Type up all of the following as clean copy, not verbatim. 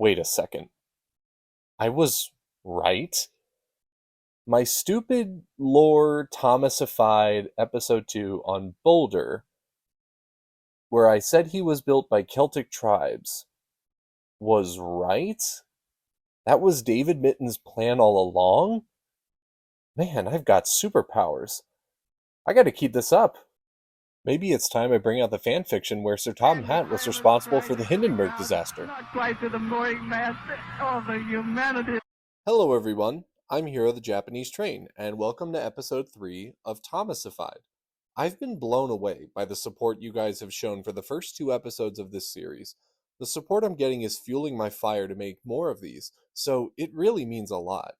Wait a second. I was right? My stupid lore Thomasified episode 2 on Boulder, where I said he was built by Celtic tribes, was right? That was David Mitten's plan all along? Man, I've got superpowers. I gotta keep this up. Maybe it's time I bring out the fanfiction where Sir Tom Hatt was responsible for the Hindenburg disaster. Not quite to the mooring mast of the humanity. Hello everyone, I'm Hero the Japanese Train, and welcome to episode 3 of Thomasified. I've been blown away by the support you guys have shown for the first 2 episodes of this series. The support I'm getting is fueling my fire to make more of these, so it really means a lot.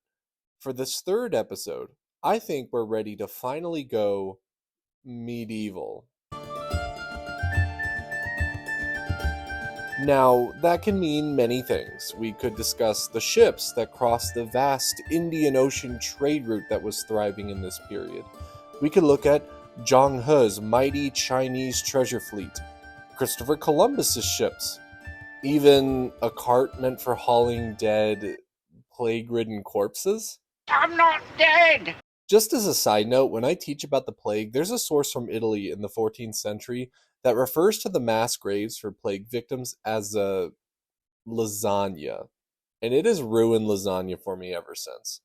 For this 3rd episode, I think we're ready to finally go medieval. Now, that can mean many things. We could discuss the ships that crossed the vast Indian Ocean trade route that was thriving in this period. We could look at Zhang He's mighty Chinese treasure fleet, Christopher Columbus's ships, even a cart meant for hauling dead, plague-ridden corpses. I'm not dead! Just as a side note, when I teach about the plague, there's a source from Italy in the 14th century that refers to the mass graves for plague victims as a lasagna. And it has ruined lasagna for me ever since.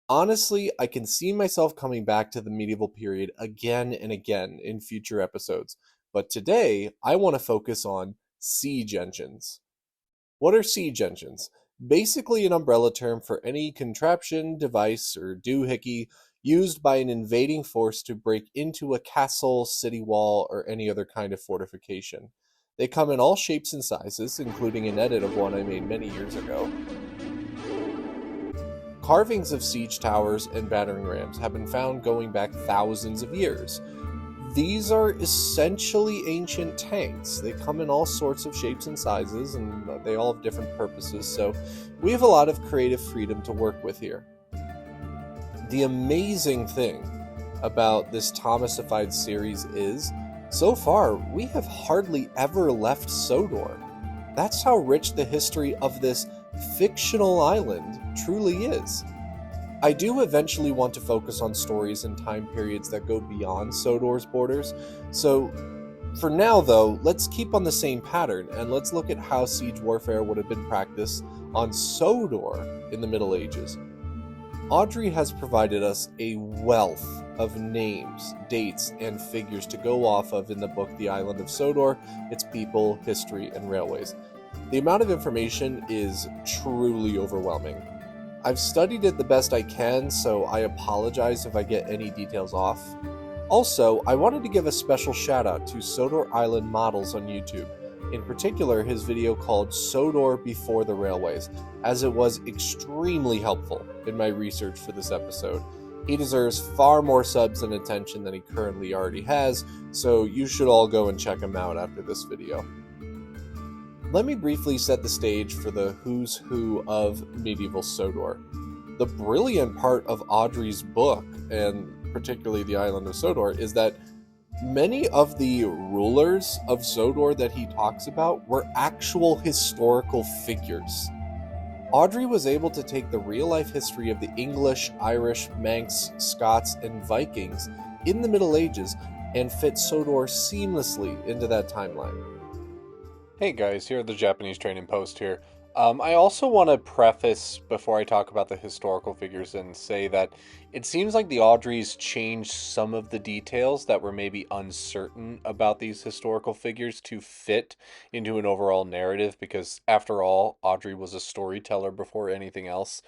Honestly, I can see myself coming back to the medieval period again and again in future episodes. But today, I want to focus on siege engines. What are siege engines? Basically an umbrella term for any contraption, device, or doohickey used by an invading force to break into a castle, city wall, or any other kind of fortification. They come in all shapes and sizes, including an edit of one I made many years ago. Carvings of siege towers and battering rams have been found going back thousands of years. These are essentially ancient tanks. They come in all sorts of shapes and sizes, and they all have different purposes, so we have a lot of creative freedom to work with here. The amazing thing about this Thomasified series is, so far, we have hardly ever left Sodor. That's how rich the history of this fictional island truly is. I do eventually want to focus on stories and time periods that go beyond Sodor's borders, so for now though, let's keep on the same pattern and let's look at how siege warfare would have been practiced on Sodor in the Middle Ages. Audrey has provided us a wealth of names, dates, and figures to go off of in the book The Island of Sodor, its people, history, and railways. The amount of information is truly overwhelming. I've studied it the best I can, so I apologize if I get any details off. Also, I wanted to give a special shout out to Sodor Island Models on YouTube, in particular his video called Sodor Before the Railways, as it was extremely helpful in my research for this episode. He deserves far more subs and attention than he currently already has, so you should all go and check him out after this video. Let me briefly set the stage for the who's who of Medieval Sodor. The brilliant part of Audrey's book, and particularly The Island of Sodor, is that many of the rulers of Sodor that he talks about were actual historical figures. Audrey was able to take the real-life history of the English, Irish, Manx, Scots, and Vikings in the Middle Ages and fit Sodor seamlessly into that timeline. Hey guys, here at the Japanese Training Post here. I also want to preface before I talk about the historical figures and say that it seems like the Audreys changed some of the details that were maybe uncertain about these historical figures to fit into an overall narrative because, after all, Audrey was a storyteller before anything else.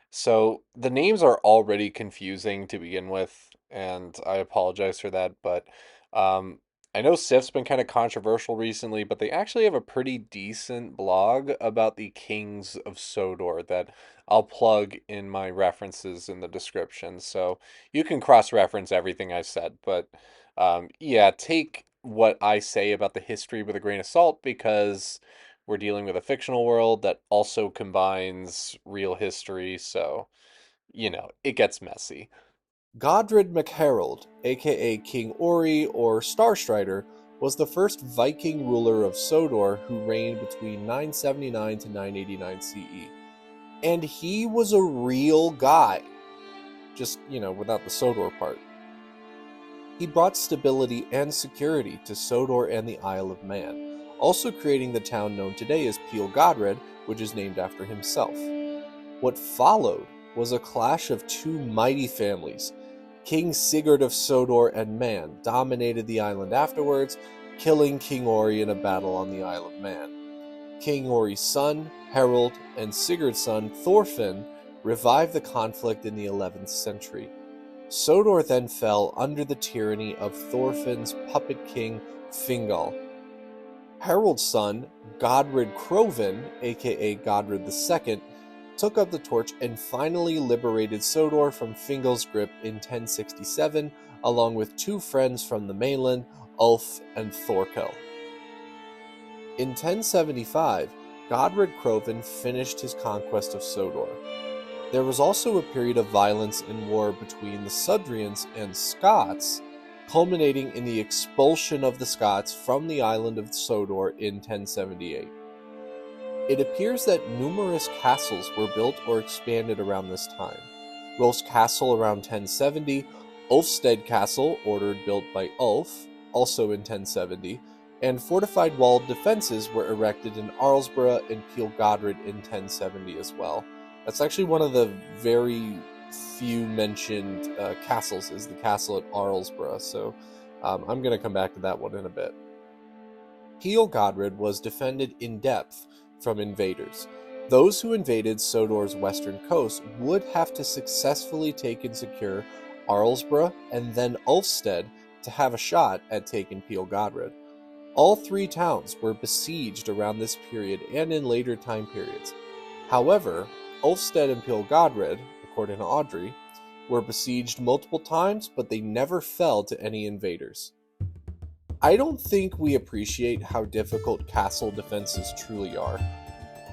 So the names are already confusing to begin with, and I apologize for that, but um, I know Sif's been kind of controversial recently, but they actually have a pretty decent blog about the kings of Sodor that I'll plug in my references in the description. So you can cross-reference everything I said. But yeah, take what I say about the history with a grain of salt because we're dealing with a fictional world that also combines real history. So, it gets messy. Godred MacHarold, aka King Ori or Starstrider, was the first Viking ruler of Sodor who reigned between 979 to 989 CE. And he was a real guy. Just, without the Sodor part. He brought stability and security to Sodor and the Isle of Man, also creating the town known today as Peel-Godred, which is named after himself. What followed was a clash of two mighty families. King Sigurd of Sodor and Man dominated the island afterwards, killing King Ori in a battle on the Isle of Man. King Ori's son, Harold, and Sigurd's son, Thorfinn, revived the conflict in the 11th century. Sodor then fell under the tyranny of Thorfinn's puppet king, Fingal. Harold's son, Godred Crovin, aka Godred II, took up the torch and finally liberated Sodor from Fingal's grip in 1067, along with two friends from the mainland, Ulf and Thorkel. In 1075, Godred Crovin finished his conquest of Sodor. There was also a period of violence and war between the Sudrians and Scots, culminating in the expulsion of the Scots from the island of Sodor in 1078. It appears that numerous castles were built or expanded around this time. Rolf's Castle around 1070, Ulfsted Castle, ordered built by Ulf, also in 1070, and fortified walled defenses were erected in Arlesborough and Peel-Godred in 1070 as well. That's actually one of the very few mentioned castles, is the castle at Arlesborough, so I'm going to come back to that one in a bit. Peel-Godred was defended in depth from invaders. Those who invaded Sodor's western coast would have to successfully take and secure Arlesborough and then Ulfsted to have a shot at taking Peel-Godred. All three towns were besieged around this period and in later time periods. However, Ulfsted and Peel-Godred, according to Audrey, were besieged multiple times, but they never fell to any invaders. I don't think we appreciate how difficult castle defenses truly are.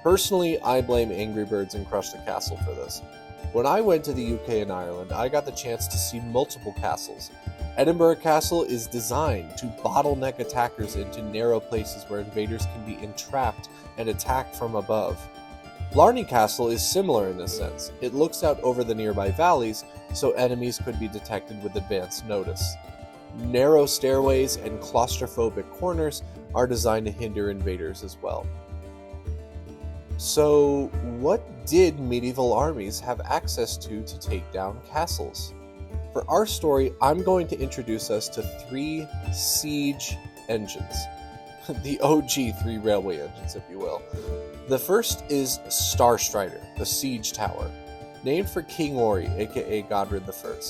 Personally, I blame Angry Birds and Crush the Castle for this. When I went to the UK and Ireland, I got the chance to see multiple castles. Edinburgh Castle is designed to bottleneck attackers into narrow places where invaders can be entrapped and attacked from above. Blarney Castle is similar in this sense. It looks out over the nearby valleys, so enemies could be detected with advance notice. Narrow stairways and claustrophobic corners are designed to hinder invaders as well. So, what did medieval armies have access to take down castles? For our story, I'm going to introduce us to 3 siege engines. The OG 3 railway engines, if you will. The first is Star Strider, the siege tower, named for King Ori, aka Godred I.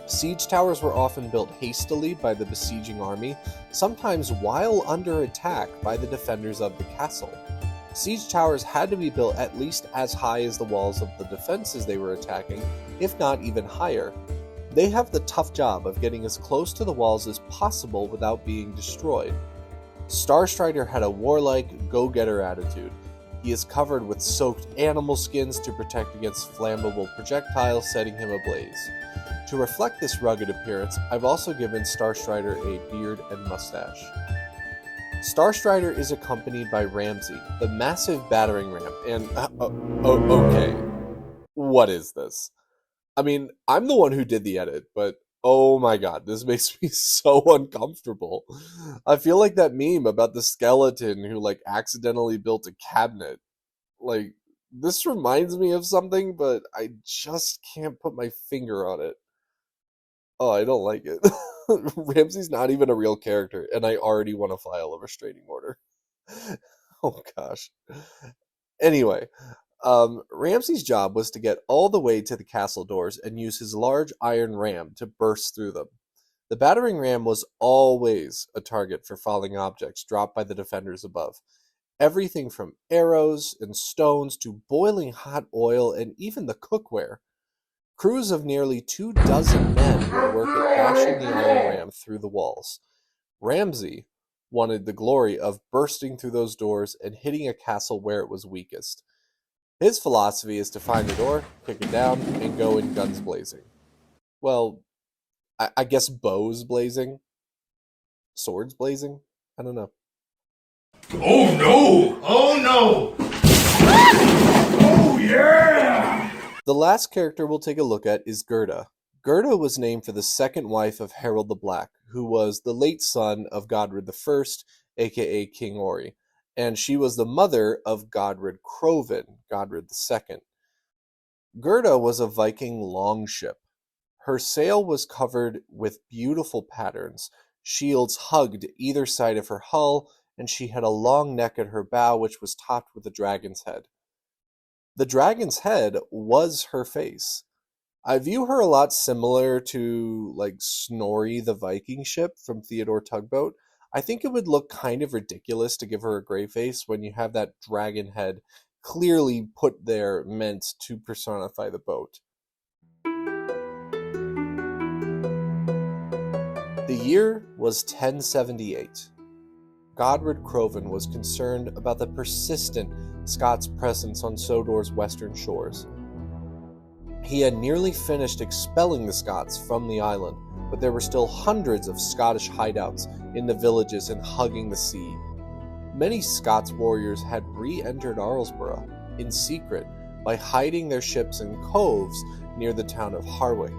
Siege towers were often built hastily by the besieging army, sometimes while under attack by the defenders of the castle. Siege towers had to be built at least as high as the walls of the defenses they were attacking, if not even higher. They have the tough job of getting as close to the walls as possible without being destroyed. Star Strider had a warlike, go-getter attitude. He is covered with soaked animal skins to protect against flammable projectiles setting him ablaze. To reflect this rugged appearance, I've also given Star Strider a beard and mustache. Star Strider is accompanied by Ramsay, the massive battering ram, and okay, what is this? I mean, I'm the one who did the edit, but oh my god, this makes me so uncomfortable. I feel like that meme about the skeleton who accidentally built a cabinet. This reminds me of something, but I just can't put my finger on it. Oh, I don't like it. Ramsay's not even a real character, and I already want to file a restraining order. Oh gosh. Anyway, Ramsay's job was to get all the way to the castle doors and use his large iron ram to burst through them. The battering ram was always a target for falling objects dropped by the defenders above. Everything from arrows and stones to boiling hot oil and even the cookware. Crews of nearly 24 men would work at bashing the iron ram through the walls. Ramsay wanted the glory of bursting through those doors and hitting a castle where it was weakest. His philosophy is to find the door, kick it down, and go in guns blazing. Well, I guess bows blazing. swords blazing. I don't know. Oh no! Oh no! Oh yeah! The last character we'll take a look at is Gerda. Gerda was named for the second wife of Harold the Black, who was the late son of Godred I, aka King Ori, and she was the mother of Godred Crovan, Godred II. Gerda was a Viking longship. Her sail was covered with beautiful patterns. Shields hugged either side of her hull, and she had a long neck at her bow, which was topped with a dragon's head. The dragon's head was her face. I view her a lot similar to, like, Snorri the Viking ship from Theodore Tugboat. I think it would look kind of ridiculous to give her a gray face when you have that dragon head clearly put there meant to personify the boat. The year was 1078. Godred Crovan was concerned about the persistent Scots presence on Sodor's western shores. He had nearly finished expelling the Scots from the island, but there were still hundreds of Scottish hideouts in the villages and hugging the sea. Many Scots warriors had re-entered Arlesborough in secret by hiding their ships in coves near the town of Harwick.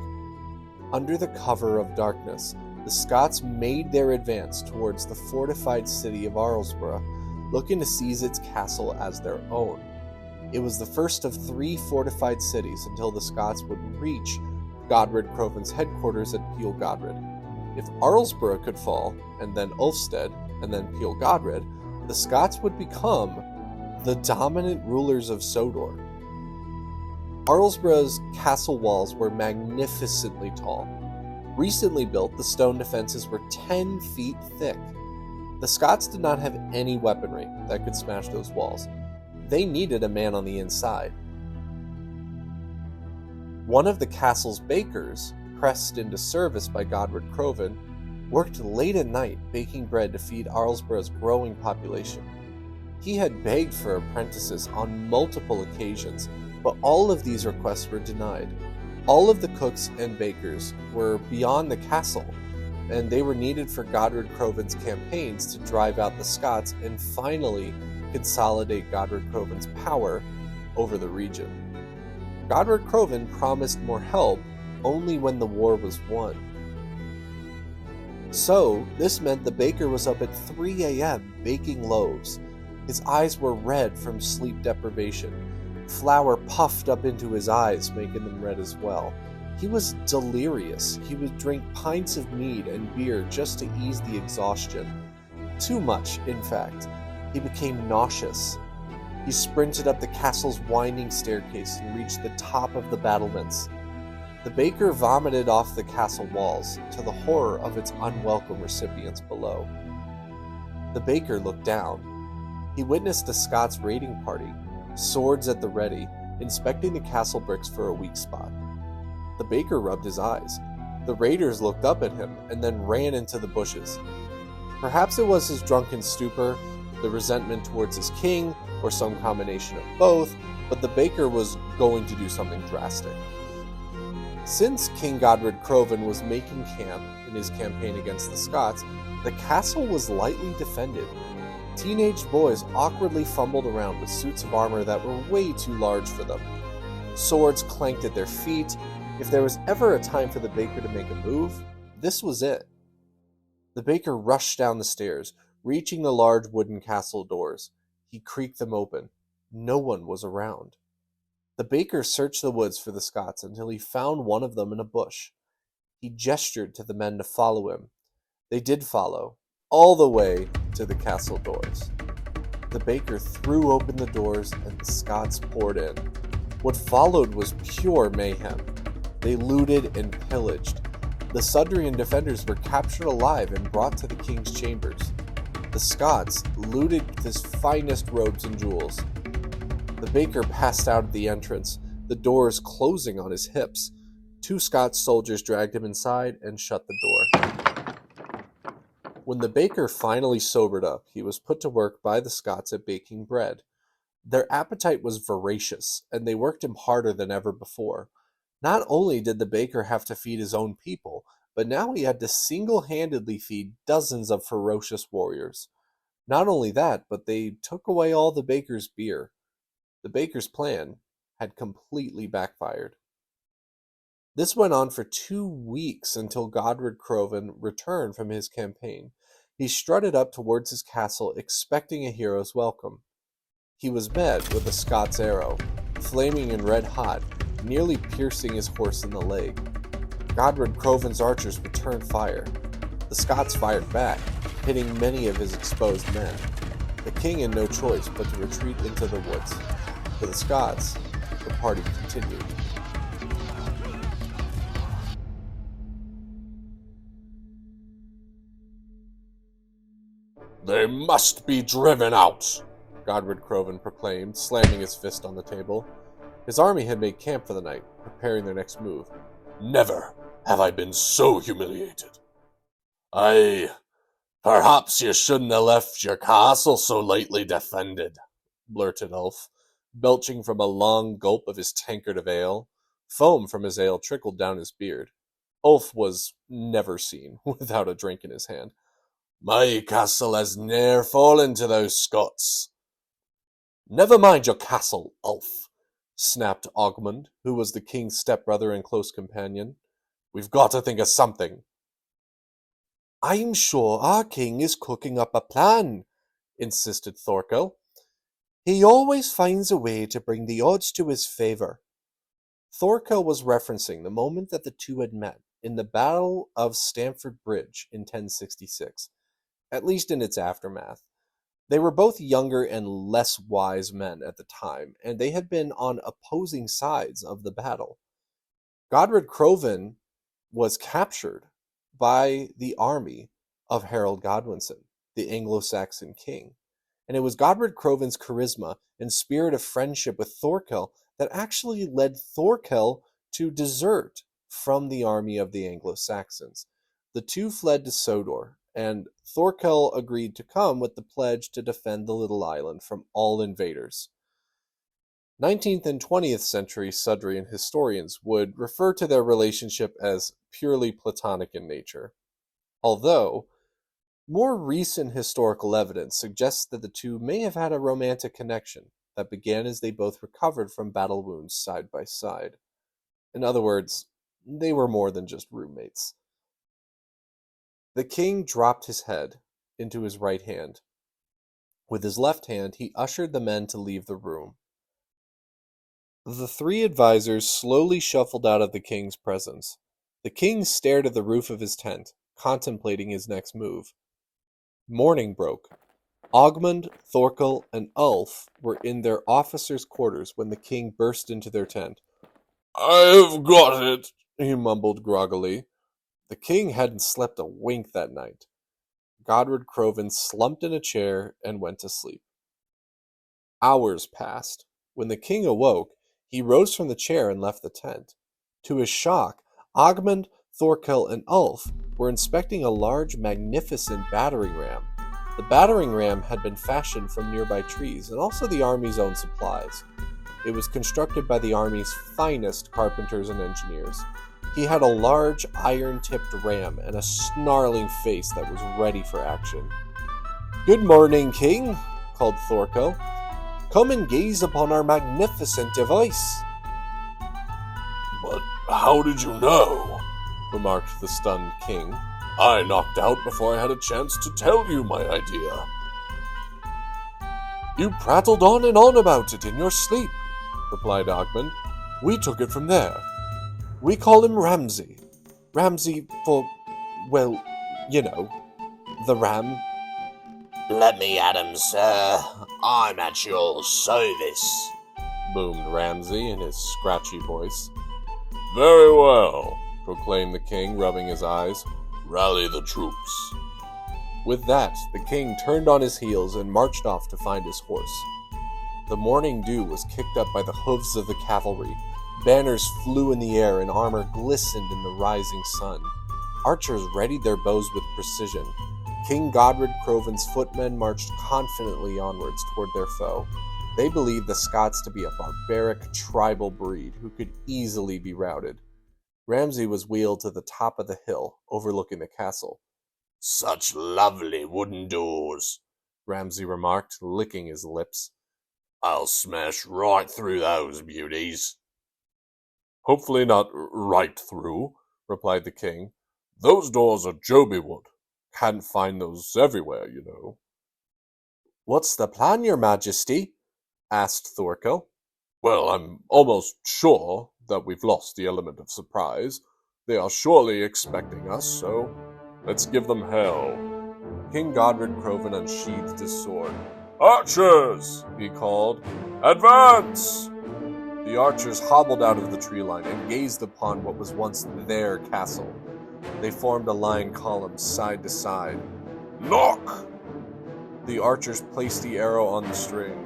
Under the cover of darkness, the Scots made their advance towards the fortified city of Arlesborough, looking to seize its castle as their own. It was the first of 3 fortified cities until the Scots would reach Godred Crovan's headquarters at Peel Godred. If Arlesborough could fall, and then Ulfstead, and then Peel Godred, the Scots would become the dominant rulers of Sodor. Arlesborough's castle walls were magnificently tall. Recently built, the stone defenses were 10 feet thick. The Scots did not have any weaponry that could smash those walls. They needed a man on the inside. One of the castle's bakers, pressed into service by Godred Crovan, worked late at night baking bread to feed Arlesborough's growing population. He had begged for apprentices on multiple occasions, but all of these requests were denied. All of the cooks and bakers were beyond the castle, and they were needed for Godred Crovan's campaigns to drive out the Scots and finally consolidate Godred Crovan's power over the region. Godred Crovan promised more help only when the war was won. So, this meant the baker was up at 3 a.m. baking loaves. His eyes were red from sleep deprivation. Flour puffed up into his eyes, making them red as well. He was delirious. He would drink pints of mead and beer just to ease the exhaustion. Too much, in fact. He became nauseous. He sprinted up the castle's winding staircase and reached the top of the battlements. The baker vomited off the castle walls, to the horror of its unwelcome recipients below. The baker looked down. He witnessed a Scots raiding party, swords at the ready, inspecting the castle bricks for a weak spot. The baker rubbed his eyes. The raiders looked up at him and then ran into the bushes. Perhaps it was his drunken stupor, the resentment towards his king, or some combination of both, but the baker was going to do something drastic. Since King Godred Crovan was making camp in his campaign against the Scots, the castle was lightly defended. Teenage boys awkwardly fumbled around with suits of armor that were way too large for them. Swords clanked at their feet. If there was ever a time for the baker to make a move, this was it. The baker rushed down the stairs, reaching the large wooden castle doors. He creaked them open. No one was around. The baker searched the woods for the Scots until he found one of them in a bush. He gestured to the men to follow him. They did follow, all the way to the castle doors. The baker threw open the doors and the Scots poured in. What followed was pure mayhem. They looted and pillaged. The Sudrian defenders were captured alive and brought to the king's chambers. The Scots looted his finest robes and jewels. The baker passed out at the entrance, the doors closing on his hips. 2 Scots soldiers dragged him inside and shut the door. When the baker finally sobered up, he was put to work by the Scots at baking bread. Their appetite was voracious, and they worked him harder than ever before. Not only did the baker have to feed his own people, but now he had to single-handedly feed dozens of ferocious warriors. Not only that, but they took away all the baker's beer. The baker's plan had completely backfired. This went on for 2 weeks until Godred Crovan returned from his campaign. He strutted up towards his castle, expecting a hero's welcome. He was met with a Scots arrow, flaming and red hot, nearly piercing his horse in the leg. Godred Crovan's archers returned fire. The Scots fired back, hitting many of his exposed men. The king had no choice but to retreat into the woods. For the Scots, the party continued. They must be driven out, Godred Crovan proclaimed, slamming his fist on the table. His army had made camp for the night, preparing their next move. Never have I been so humiliated. Perhaps you shouldn't have left your castle so lightly defended, blurted Ulf, belching from a long gulp of his tankard of ale. Foam from his ale trickled down his beard. Ulf was never seen without a drink in his hand. My castle has ne'er fallen to those Scots. Never mind your castle, Ulf, snapped Ogmund, who was the king's stepbrother and close companion. We've got to think of something. I'm sure our king is cooking up a plan, insisted Thorkel. He always finds a way to bring the odds to his favor. Thorkel was referencing the moment that the two had met in the Battle of Stamford Bridge in 1066, at least in its aftermath. They were both younger and less wise men at the time, and they had been on opposing sides of the battle. Godred Crovan was captured by the army of Harold Godwinson, the Anglo-Saxon king. And it was Godred Crovan's charisma and spirit of friendship with Thorkel that actually led Thorkel to desert from the army of the Anglo-Saxons. The two fled to Sodor, and Thorkel agreed to come with the pledge to defend the little island from all invaders. 19th and 20th century Sudrian historians would refer to their relationship as purely platonic in nature, although more recent historical evidence suggests that the two may have had a romantic connection that began as they both recovered from battle wounds side by side. In other words, they were more than just roommates. The king dropped his head into his right hand. With his left hand, he ushered the men to leave the room. The three advisors slowly shuffled out of the king's presence. The king stared at the roof of his tent, contemplating his next move. Morning broke. Ogmund, Thorkel, and Ulf were in their officers' quarters when the king burst into their tent. I've got it, he mumbled groggily. The king hadn't slept a wink that night. Godred Crovan slumped in a chair and went to sleep. Hours passed. When the king awoke, he rose from the chair and left the tent. To his shock, Ogmund, Thorkel, and Ulf were inspecting a large, magnificent battering ram. The battering ram had been fashioned from nearby trees and also the army's own supplies. It was constructed by the army's finest carpenters and engineers. He had a large, iron-tipped ram and a snarling face that was ready for action. "Good morning, king," called Thorkel. "Come and gaze upon our magnificent device." "But how did you know?" remarked the stunned king. "I knocked out before I had a chance to tell you my idea." "You prattled on and on about it in your sleep," replied Ogmund. "We took it from there. We call him Ramsay. Ramsay for, well, you know, the ram." "Let me at him, sir. I'm at your service," boomed Ramsay in his scratchy voice. "Very well," proclaimed the king, rubbing his eyes. "Rally the troops." With that, the king turned on his heels and marched off to find his horse. The morning dew was kicked up by the hooves of the cavalry. Banners flew in the air and armor glistened in the rising sun. Archers readied their bows with precision. King Godred Crovan's footmen marched confidently onwards toward their foe. They believed the Scots to be a barbaric tribal breed who could easily be routed. Ramsay was wheeled to the top of the hill, overlooking the castle. Such lovely wooden doors, Ramsay remarked, licking his lips. I'll smash right through those beauties. Hopefully not right through, replied the king. Those doors are Joby wood. Can't find those everywhere, you know. What's the plan, your majesty? Asked Thorkel. Well, I'm almost sure that we've lost the element of surprise. They are surely expecting us, so let's give them hell. King Godred Crovan unsheathed his sword. Archers! He called. Advance! The archers hobbled out of the tree line and gazed upon what was once their castle. They formed a line column side to side. Knock! The archers placed the arrow on the string.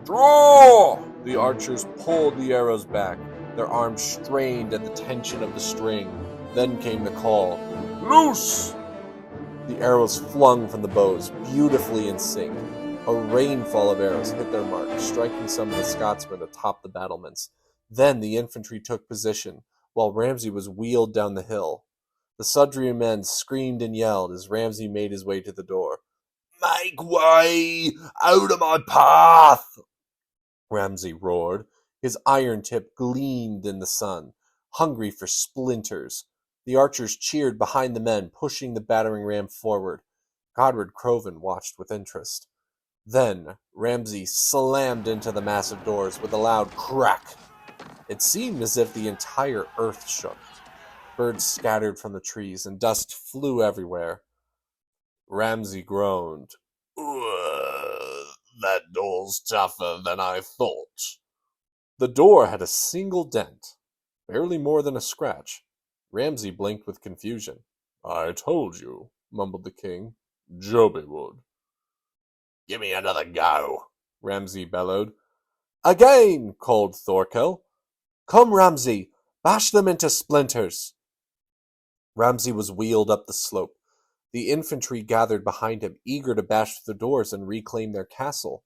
Draw! The archers pulled the arrows back. Their arms strained at the tension of the string. Then came the call. Loose! The arrows flung from the bows, beautifully in sync. A rainfall of arrows hit their mark, striking some of the Scotsmen atop the battlements. Then the infantry took position, while Ramsay was wheeled down the hill. The Sudrian men screamed and yelled as Ramsay made his way to the door. Make way! Out of my path! Ramsay roared. His iron tip gleamed in the sun, hungry for splinters. The archers cheered behind the men, pushing the battering ram forward. Godred Crovan watched with interest. Then Ramsay slammed into the massive doors with a loud crack. It seemed as if the entire earth shook. Birds scattered from the trees, and dust flew everywhere. Ramsay groaned. That door's tougher than I thought. The door had a single dent, barely more than a scratch. Ramsay blinked with confusion. I told you, mumbled the king. Joby would. Give me another go, Ramsay bellowed. Again, called Thorkel. Come, Ramsay, bash them into splinters. Ramsay was wheeled up the slope. The infantry gathered behind him, eager to bash the doors and reclaim their castle.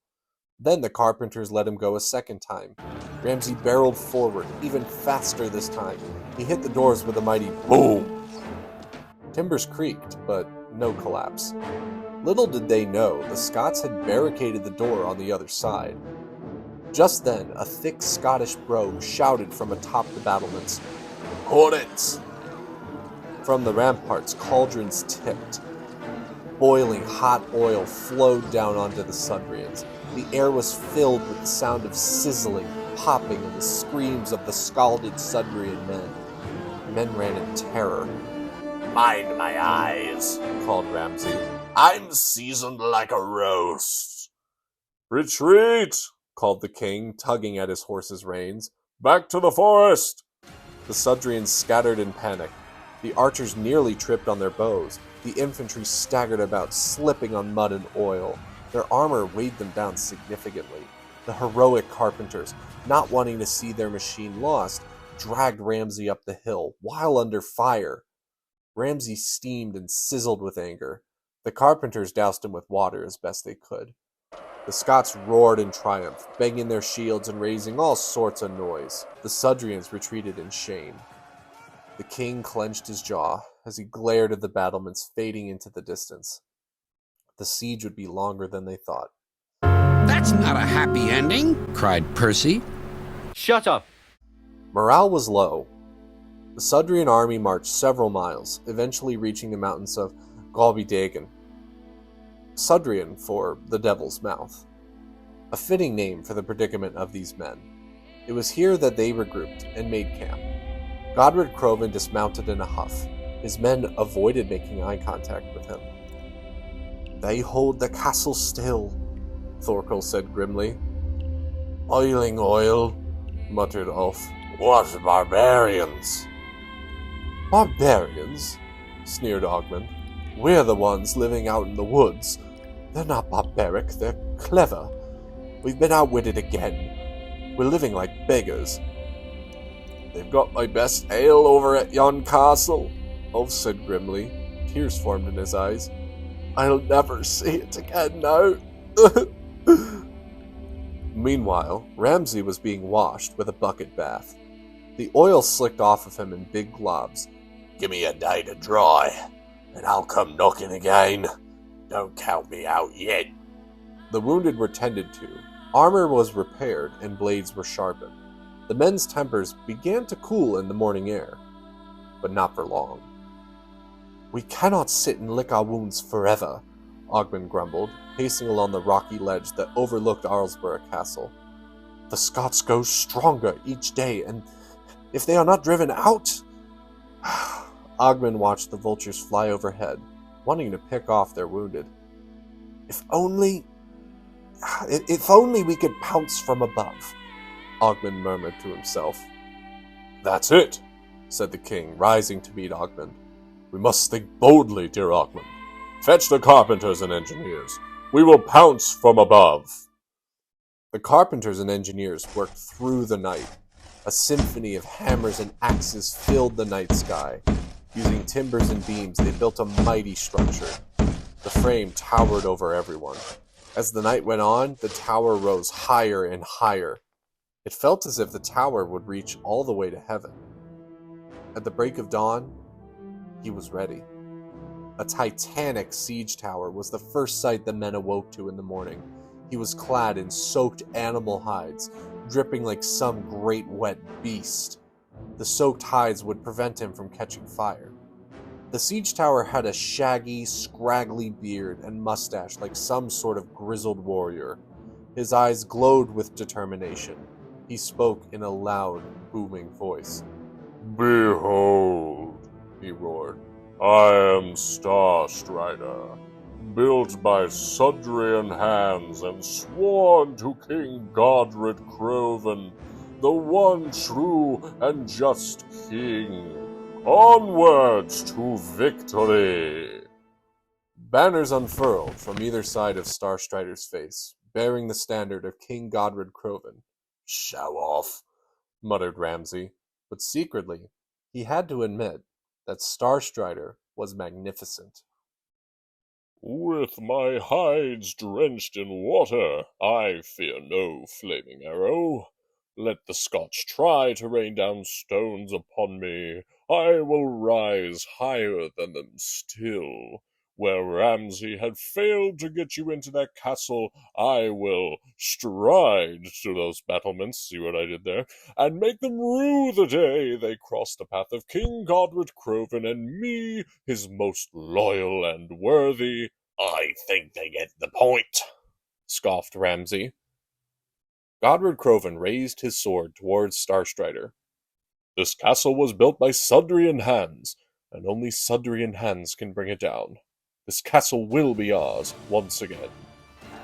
Then the carpenters let him go a second time. Ramsay barreled forward, even faster this time. He hit the doors with a mighty boom. Timbers creaked, but no collapse. Little did they know, the Scots had barricaded the door on the other side. Just then, a thick Scottish brogue shouted from atop the battlements, Hornets! From the ramparts, cauldrons tipped. Boiling hot oil flowed down onto the Sudrians. The air was filled with the sound of sizzling, popping, and the screams of the scalded Sudrian men. Men ran in terror. Mind my eyes, called Ramsay. I'm seasoned like a roast. Retreat, called the king, tugging at his horse's reins. Back to the forest! The Sudrians scattered in panic. The archers nearly tripped on their bows. The infantry staggered about, slipping on mud and oil. Their armor weighed them down significantly. The heroic carpenters, not wanting to see their machine lost, dragged Ramsay up the hill, while under fire. Ramsay steamed and sizzled with anger. The carpenters doused him with water as best they could. The Scots roared in triumph, banging their shields and raising all sorts of noise. The Sudrians retreated in shame. The king clenched his jaw as he glared at the battlements fading into the distance. The siege would be longer than they thought. That's not a happy ending, cried Percy. Shut up! Morale was low. The Sudrian army marched several miles, eventually reaching the mountains of Galbidagan. Sudrian for the Devil's Mouth. A fitting name for the predicament of these men. It was here that they regrouped and made camp. Godred Crovan dismounted in a huff. His men avoided making eye contact with him. They hold the castle still, Thorkel said grimly. Oiling oil, muttered Ulf. What barbarians? Barbarians? Sneered Ogmund. We're the ones living out in the woods. They're not barbaric, they're clever. We've been outwitted again. We're living like beggars. They've got my best ale over at yon castle, Ulf said grimly. Tears formed in his eyes. I'll never see it again now. Meanwhile, Ramsay was being washed with a bucket bath. The oil slicked off of him in big globs. Give me a day to dry, and I'll come knocking again. Don't count me out yet. The wounded were tended to, armor was repaired, and blades were sharpened. The men's tempers began to cool in the morning air, but not for long. We cannot sit and lick our wounds forever, Ogmund grumbled, pacing along the rocky ledge that overlooked Arlesborough Castle. The Scots grow stronger each day, and if they are not driven out... Ogmund watched the vultures fly overhead, wanting to pick off their wounded. If only we could pounce from above, Ogmund murmured to himself. That's it, said the king, rising to meet Ogmund. We must think boldly, dear Ogmund. Fetch the carpenters and engineers. We will pounce from above. The carpenters and engineers worked through the night. A symphony of hammers and axes filled the night sky. Using timbers and beams, they built a mighty structure. The frame towered over everyone. As the night went on, the tower rose higher and higher. It felt as if the tower would reach all the way to heaven. At the break of dawn, he was ready. A titanic siege tower was the first sight the men awoke to in the morning. He was clad in soaked animal hides, dripping like some great wet beast. The soaked hides would prevent him from catching fire. The siege tower had a shaggy, scraggly beard and mustache like some sort of grizzled warrior. His eyes glowed with determination. He spoke in a loud, booming voice. Behold, he roared, I am Star Strider, built by Sudrian hands and sworn to King Godred Croven, the one true and just king. Onwards to victory! Banners unfurled from either side of Star Strider's face, bearing the standard of King Godred Croven. Show off, muttered Ramsay, but secretly he had to admit that Star Strider was magnificent. With my hides drenched in water, I fear no flaming arrow. Let the Scotch try to rain down stones upon me. I will rise higher than them still. Where Ramsay had failed to get you into that castle, I will stride to those battlements, see what I did there, and make them rue the day they crossed the path of King Godred Croven and me, his most loyal and worthy. I think they get the point, scoffed Ramsay. Godred Croven raised his sword towards Starstrider. This castle was built by Sudrian hands, and only Sudrian hands can bring it down. This castle will be ours once again.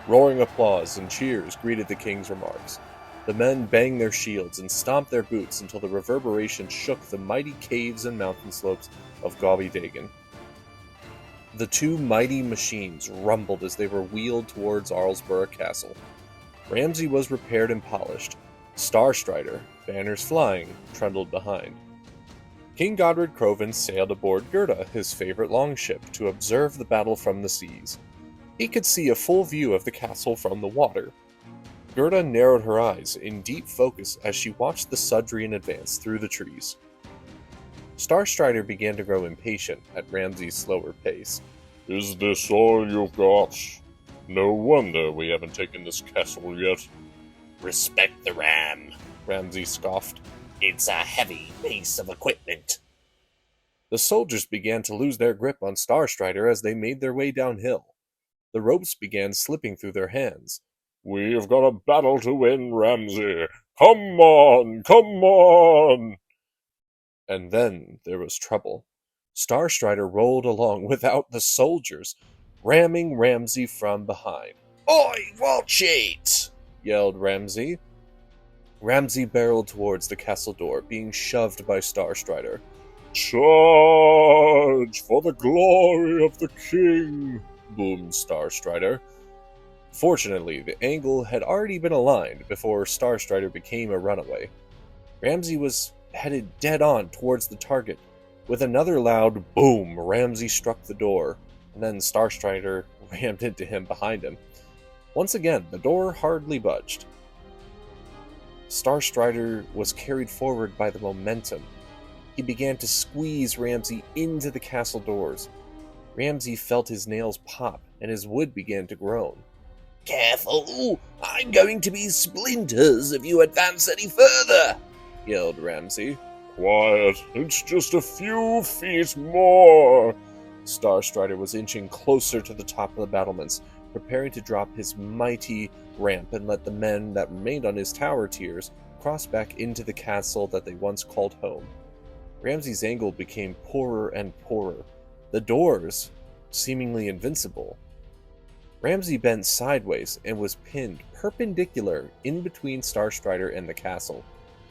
Roaring applause and cheers greeted the king's remarks. The men banged their shields and stomped their boots until the reverberation shook the mighty caves and mountain slopes of Gobby Dagan. The two mighty machines rumbled as they were wheeled towards Arlesborough Castle. Ramsay was repaired and polished. Starstrider, banners flying, trundled behind. King Godred Croven sailed aboard Gerda, his favorite longship, to observe the battle from the seas. He could see a full view of the castle from the water. Gerda narrowed her eyes in deep focus as she watched the Sudrian advance through the trees. Starstrider began to grow impatient at Ramsay's slower pace. Is this all you've got? No wonder we haven't taken this castle yet. Respect the ram, Ramsay scoffed. It's a heavy piece of equipment. The soldiers began to lose their grip on Starstrider as they made their way downhill. The ropes began slipping through their hands. We've got a battle to win, Ramsay. Come on, come on! And then there was trouble. Starstrider rolled along without the soldiers, ramming Ramsay from behind. Oi, watch it! Yelled Ramsay. Ramsay barreled towards the castle door, being shoved by Starstrider. Charge for the glory of the king! Boomed Starstrider. Fortunately, the angle had already been aligned before Starstrider became a runaway. Ramsay was headed dead on towards the target. With another loud boom, Ramsay struck the door, and then Starstrider rammed into him behind him. Once again, the door hardly budged. Starstrider was carried forward by the momentum. He began to squeeze Ramsay into the castle doors. Ramsay felt his nails pop, and his wood began to groan. Careful! I'm going to be splinters if you advance any further! Yelled Ramsay. Quiet, it's just a few feet more! Starstrider was inching closer to the top of the battlements, preparing to drop his mighty ramp and let the men that remained on his tower tiers cross back into the castle that they once called home. Ramsay's angle became poorer and poorer, the doors seemingly invincible. Ramsay bent sideways and was pinned perpendicular in between Starstrider and the castle.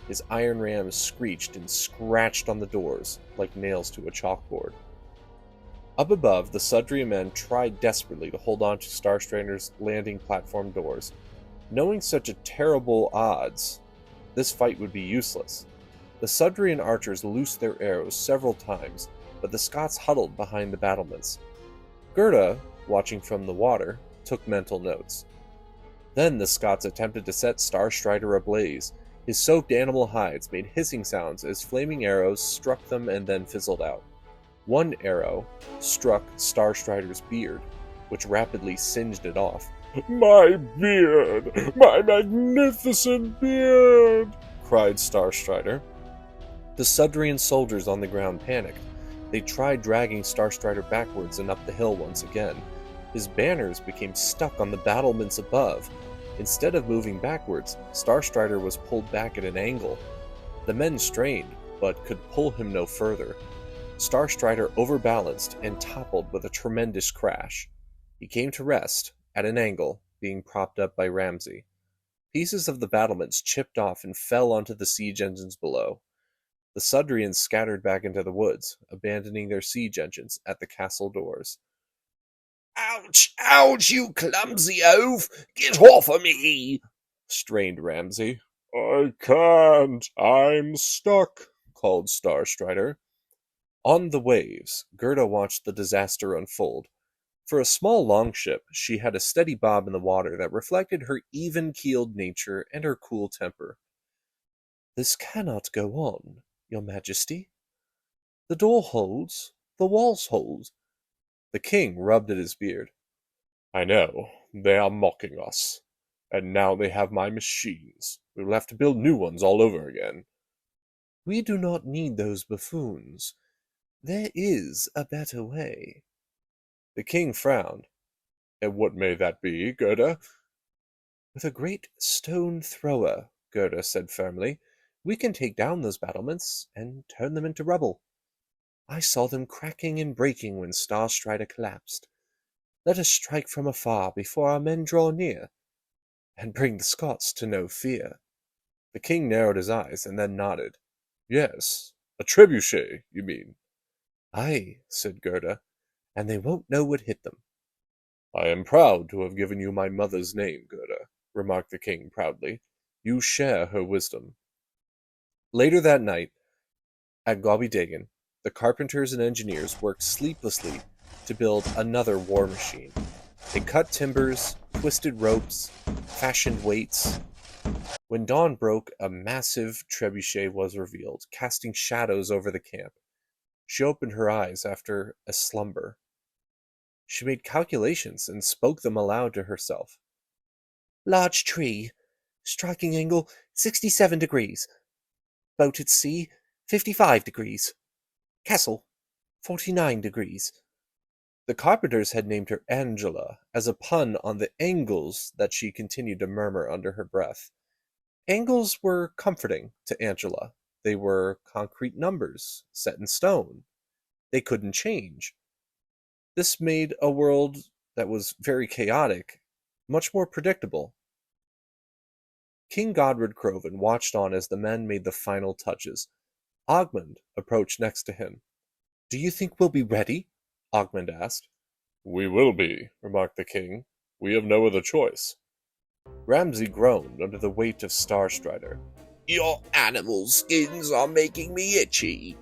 His iron rams screeched and scratched on the doors like nails to a chalkboard. Up above, the Sudrian men tried desperately to hold on to Starstrider's landing platform doors. Knowing such a terrible odds, this fight would be useless. The Sudrian archers loosed their arrows several times, but the Scots huddled behind the battlements. Gerda, watching from the water, took mental notes. Then the Scots attempted to set Starstrider ablaze. His soaked animal hides made hissing sounds as flaming arrows struck them and then fizzled out. One arrow struck Starstrider's beard, which rapidly singed it off. My beard! My magnificent beard! Cried Starstrider. The Sudrian soldiers on the ground panicked. They tried dragging Starstrider backwards and up the hill once again. His banners became stuck on the battlements above. Instead of moving backwards, Starstrider was pulled back at an angle. The men strained, but could pull him no further. Starstrider overbalanced and toppled with a tremendous crash. He came to rest, at an angle, being propped up by Ramsay. Pieces of the battlements chipped off and fell onto the siege engines below. The Sudrians scattered back into the woods, abandoning their siege engines at the castle doors. Ouch! Ouch, you clumsy oaf! Get off of me! Strained Ramsay. I can't! I'm stuck! Called Starstrider. On the waves, Gerda watched the disaster unfold. For a small longship, she had a steady bob in the water that reflected her even-keeled nature and her cool temper. This cannot go on, your majesty. The door holds, the walls hold. The king rubbed at his beard. I know, they are mocking us. And now they have my machines. We will have to build new ones all over again. We do not need those buffoons. There is a better way. The king frowned. And what may that be, Gerda? With a great stone thrower, Gerda said firmly, we can take down those battlements and turn them into rubble. I saw them cracking and breaking when Starstrider collapsed. Let us strike from afar before our men draw near, and bring the Scots to no fear. The king narrowed his eyes and then nodded. Yes, a trebuchet, you mean? Aye, said Gerda, and they won't know what hit them. I am proud to have given you my mother's name, Gerda, remarked the king proudly. You share her wisdom. Later that night, at Gobbydagan, the carpenters and engineers worked sleeplessly to build another war machine. They cut timbers, twisted ropes, fashioned weights. When dawn broke, a massive trebuchet was revealed, casting shadows over the camp. She opened her eyes after a slumber. She made calculations and spoke them aloud to herself. Large tree, striking angle 67 degrees. Boat at sea 55 degrees. Castle 49 degrees. The carpenters had named her Angela as a pun on the angles that she continued to murmur under her breath. Angles were comforting to Angela. They were concrete numbers, set in stone. They couldn't change. This made a world that was very chaotic much more predictable. King Godred Crovan watched on as the men made the final touches. Ogmund approached next to him. Do you think we'll be ready? Ogmund asked. We will be, remarked the king. We have no other choice. Ramsay groaned under the weight of Starstrider. Your animal skins are making me itchy.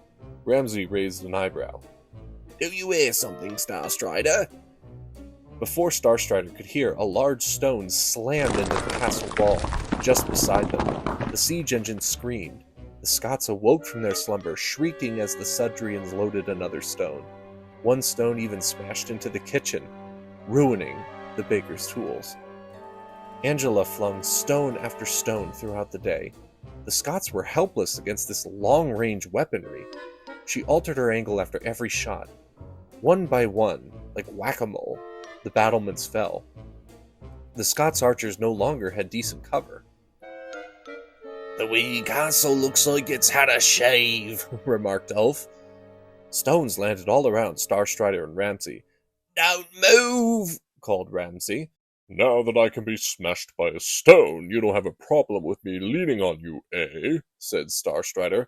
Ramsay raised an eyebrow. Do you hear something, Starstrider? Before Starstrider could hear, a large stone slammed into the castle wall just beside them. The siege engine screamed. The Scots awoke from their slumber, shrieking as the Sudrians loaded another stone. One stone even smashed into the kitchen, ruining the baker's tools. Angela flung stone after stone throughout the day. The Scots were helpless against this long-range weaponry. She altered her angle after every shot. One by one, like whack-a-mole, the battlements fell. The Scots archers no longer had decent cover. The wee castle looks like it's had a shave, remarked Ulf. Stones landed all around Starstrider and Ramsay. Don't move, called Ramsay. Now that I can be smashed by a stone, you don't have a problem with me leaning on you, eh? Said Starstrider.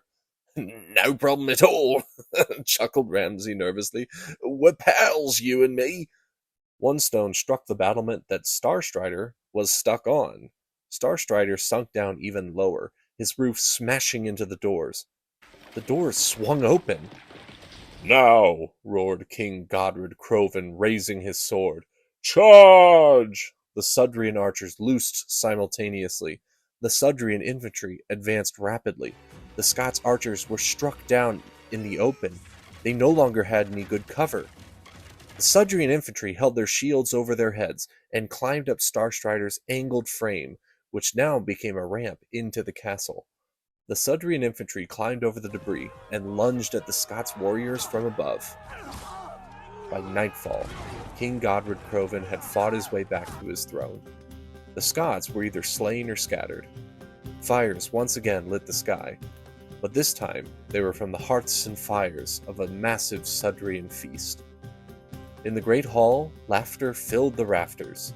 No problem at all, chuckled Ramsay nervously. We're pals, you and me. One stone struck the battlement that Starstrider was stuck on. Starstrider sunk down even lower, his roof smashing into the doors. The doors swung open. Now, roared King Godred Crovan, raising his sword. Charge! The Sudrian archers loosed simultaneously. The Sudrian infantry advanced rapidly. The Scots archers were struck down in the open. They no longer had any good cover. The Sudrian infantry held their shields over their heads and climbed up Starstrider's angled frame, which now became a ramp into the castle. The Sudrian infantry climbed over the debris and lunged at the Scots warriors from above. By nightfall, King Godred Crovan had fought his way back to his throne. The Scots were either slain or scattered. Fires once again lit the sky, but this time they were from the hearths and fires of a massive Sudrian feast. In the great hall, laughter filled the rafters.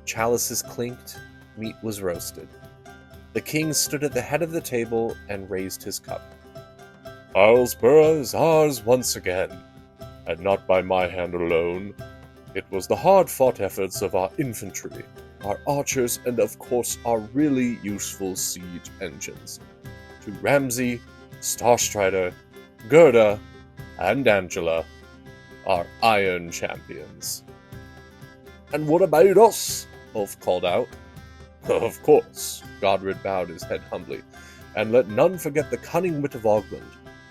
Chalices clinked, meat was roasted. The king stood at the head of the table and raised his cup. Islesborough is ours once again, and not by my hand alone. It was the hard-fought efforts of our infantry, our archers, and of course our really useful siege engines. To Ramsay, Starstrider, Gerda, and Angela, our iron champions. And what about us? Ulf called out. Of course, Godred bowed his head humbly. And let none forget the cunning wit of Ogmund,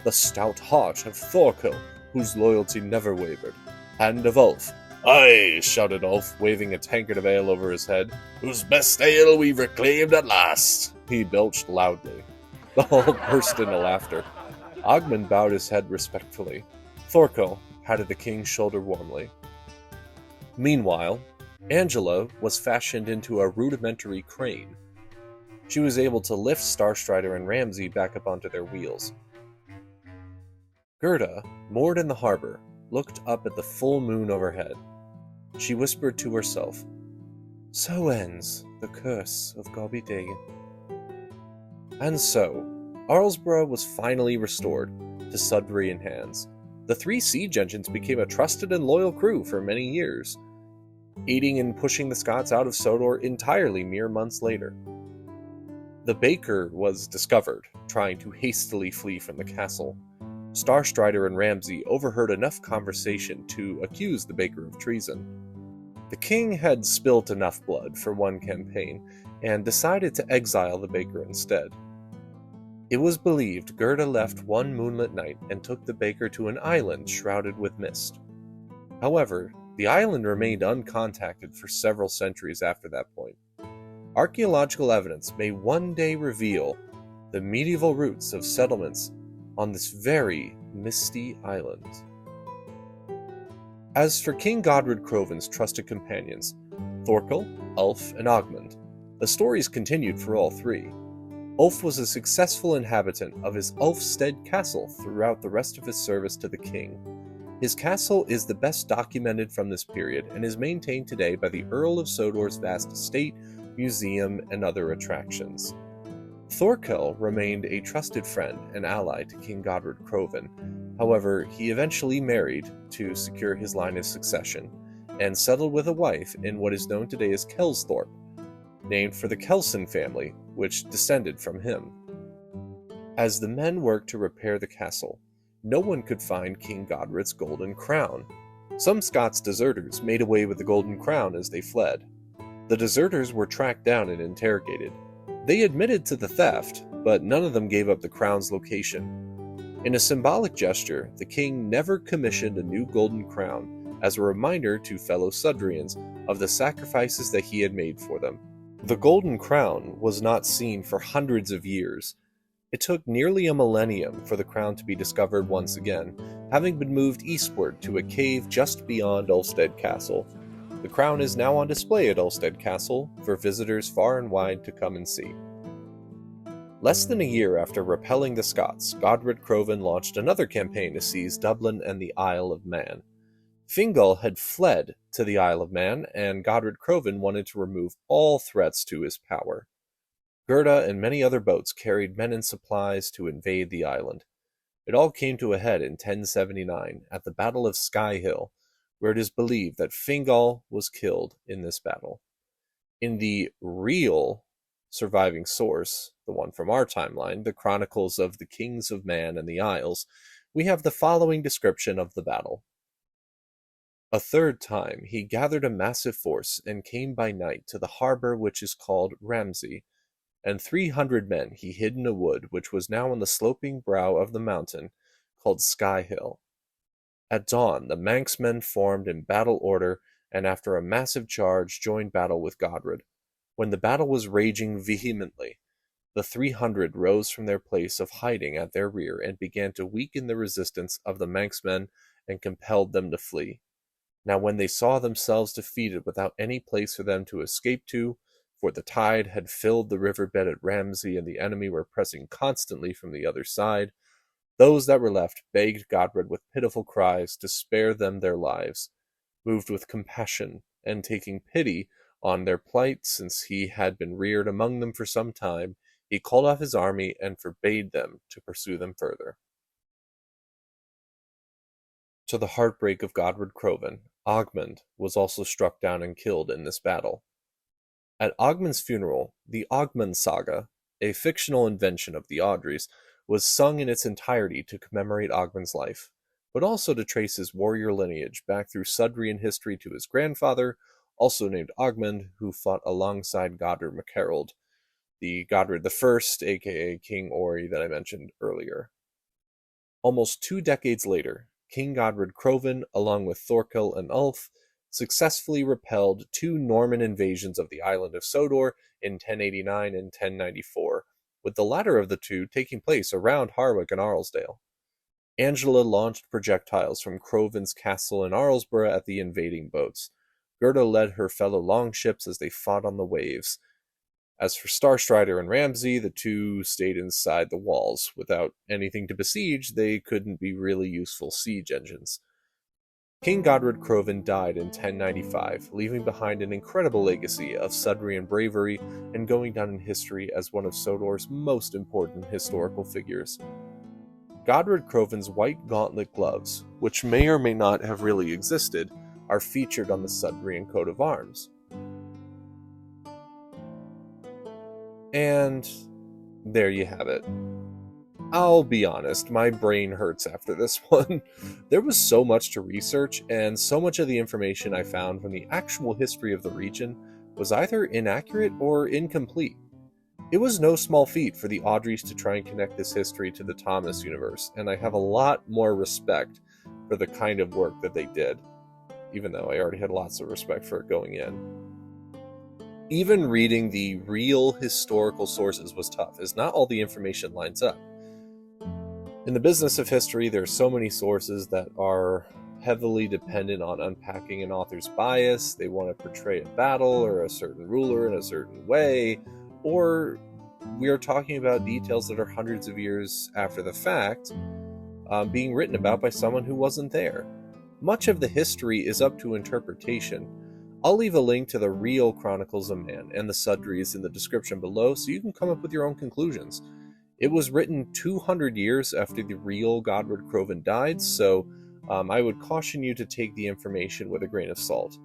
the stout heart of Thorkel, whose loyalty never wavered, and of Ulf. Aye, shouted Ulf, waving a tankard of ale over his head. Whose best ale we've reclaimed at last. He belched loudly. The hall burst into laughter. Ogmund bowed his head respectfully. Thorkel patted the king's shoulder warmly. Meanwhile, Angela was fashioned into a rudimentary crane. She was able to lift Starstrider and Ramsay back up onto their wheels. Gerda, moored in the harbor, looked up at the full moon overhead. She whispered to herself, "So ends the curse of Gobby Dagan." And so, Arlesborough was finally restored to Sudrian hands. The 3 siege engines became a trusted and loyal crew for many years, aiding in pushing the Scots out of Sodor entirely mere months later. The baker was discovered, trying to hastily flee from the castle. Starstrider and Ramsay overheard enough conversation to accuse the baker of treason. The king had spilt enough blood for one campaign, and decided to exile the baker instead. It was believed Gerda left one moonlit night and took the baker to an island shrouded with mist. However, the island remained uncontacted for several centuries after that point. Archaeological evidence may one day reveal the medieval roots of settlements on this very misty island. As for King Godred Crovan's trusted companions, Thorkel, Ulf, and Ogmund, the stories continued for all 3. Ulf was a successful inhabitant of his Ulfstead castle throughout the rest of his service to the king. His castle is the best documented from this period and is maintained today by the Earl of Sodor's vast estate, museum, and other attractions. Thorkel remained a trusted friend and ally to King Godred Crovan. However, he eventually married to secure his line of succession, and settled with a wife in what is known today as Kelsthorpe, named for the Kelson family, which descended from him. As the men worked to repair the castle, no one could find King Godred's golden crown. Some Scots deserters made away with the golden crown as they fled. The deserters were tracked down and interrogated. They admitted to the theft, but none of them gave up the crown's location. In a symbolic gesture, the king never commissioned a new golden crown as a reminder to fellow Sudrians of the sacrifices that he had made for them. The golden crown was not seen for hundreds of years. It took nearly a millennium for the crown to be discovered once again, having been moved eastward to a cave just beyond Ulfstead Castle. The crown is now on display at Ulfstead Castle for visitors far and wide to come and see. Less than a year after repelling the Scots, Godred Crovan launched another campaign to seize Dublin and the Isle of Man. Fingal had fled to the Isle of Man, and Godred Crovan wanted to remove all threats to his power. Gerda and many other boats carried men and supplies to invade the island. It all came to a head in 1079 at the Battle of Sky Hill, where it is believed that Fingal was killed in this battle. In the real surviving source, the one from our timeline, the Chronicles of the Kings of Man and the Isles, we have the following description of the battle. A third time he gathered a massive force and came by night to the harbor which is called Ramsey, and 300 men he hid in a wood which was now on the sloping brow of the mountain called Sky Hill. At dawn the Manx men formed in battle order, and after a massive charge joined battle with Godred. When the battle was raging vehemently, the 300 rose from their place of hiding at their rear and began to weaken the resistance of the Manx men and compelled them to flee. Now when they saw themselves defeated without any place for them to escape to, for the tide had filled the riverbed at Ramsey and the enemy were pressing constantly from the other side, those that were left begged Godred with pitiful cries to spare them their lives. Moved with compassion and taking pity on their plight, since he had been reared among them for some time, he called off his army and forbade them to pursue them further. To the heartbreak of Godred Crovan, Ogmund was also struck down and killed in this battle. At Ogmund's funeral, the Ogmund Saga, a fictional invention of the Audreys, was sung in its entirety to commemorate Ogmund's life, but also to trace his warrior lineage back through Sudrian history to his grandfather, also named Ogmund, who fought alongside Godred MacHerald, the Godred I, aka King Ori that I mentioned earlier. Almost 2 decades later, King Godred Crovan, along with Thorkel and Ulf, successfully repelled 2 Norman invasions of the island of Sodor in 1089 and 1094, with the latter of the two taking place around Harwick and Arlesdale. Angela launched projectiles from Crovan's castle in Arlesborough at the invading boats. Gerda led her fellow longships as they fought on the waves. As for Starstrider and Ramsay, the two stayed inside the walls. Without anything to besiege, they couldn't be really useful siege engines. King Godred Crovan died in 1095, leaving behind an incredible legacy of Sudrian bravery and going down in history as one of Sodor's most important historical figures. Godred Crovan's white gauntlet gloves, which may or may not have really existed, are featured on the Sudrian coat of arms. And there you have it. I'll be honest, my brain hurts after this one. There was so much to research, and so much of the information I found from the actual history of the region was either inaccurate or incomplete. It was no small feat for the Audreys to try and connect this history to the Thomas universe, and I have a lot more respect for the kind of work that they did, even though I already had lots of respect for it going in. Even reading the real historical sources was tough, as not all the information lines up. In the business of history, there are so many sources that are heavily dependent on unpacking an author's bias. They want to portray a battle or a certain ruler in a certain way, or we are talking about details that are hundreds of years after the fact, being written about by someone who wasn't there. Much of the history is up to interpretation. I'll leave a link to the real Chronicles of Man and the Sudreys in the description below so you can come up with your own conclusions. It was written 200 years after the real Godred Crovan died, so I would caution you to take the information with a grain of salt.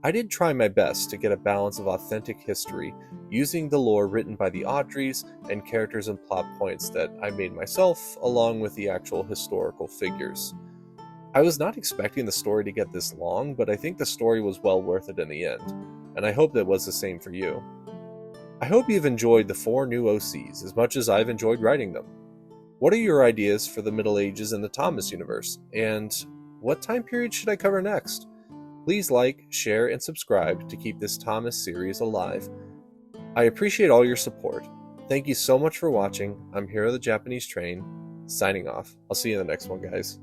I did try my best to get a balance of authentic history, using the lore written by the Audreys and characters and plot points that I made myself, along with the actual historical figures. I was not expecting the story to get this long, but I think the story was well worth it in the end, and I hope that was the same for you. I hope you've enjoyed the 4 new OCs as much as I've enjoyed writing them. What are your ideas for the Middle Ages in the Thomas universe, and what time period should I cover next? Please like, share, and subscribe to keep this Thomas series alive. I appreciate all your support. Thank you so much for watching. I'm Hero the Japanese Train, signing off. I'll see you in the next one, guys.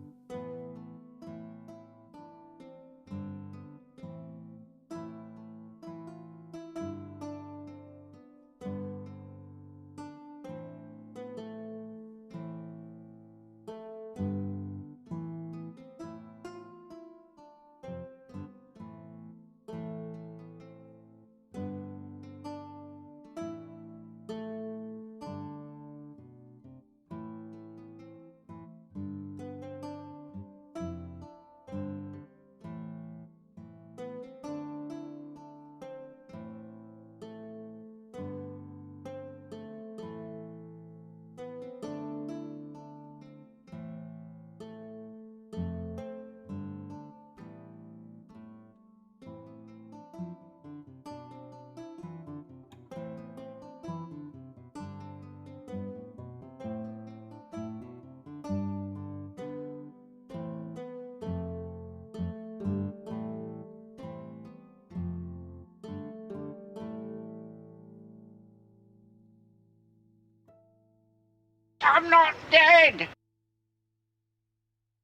I'm not dead!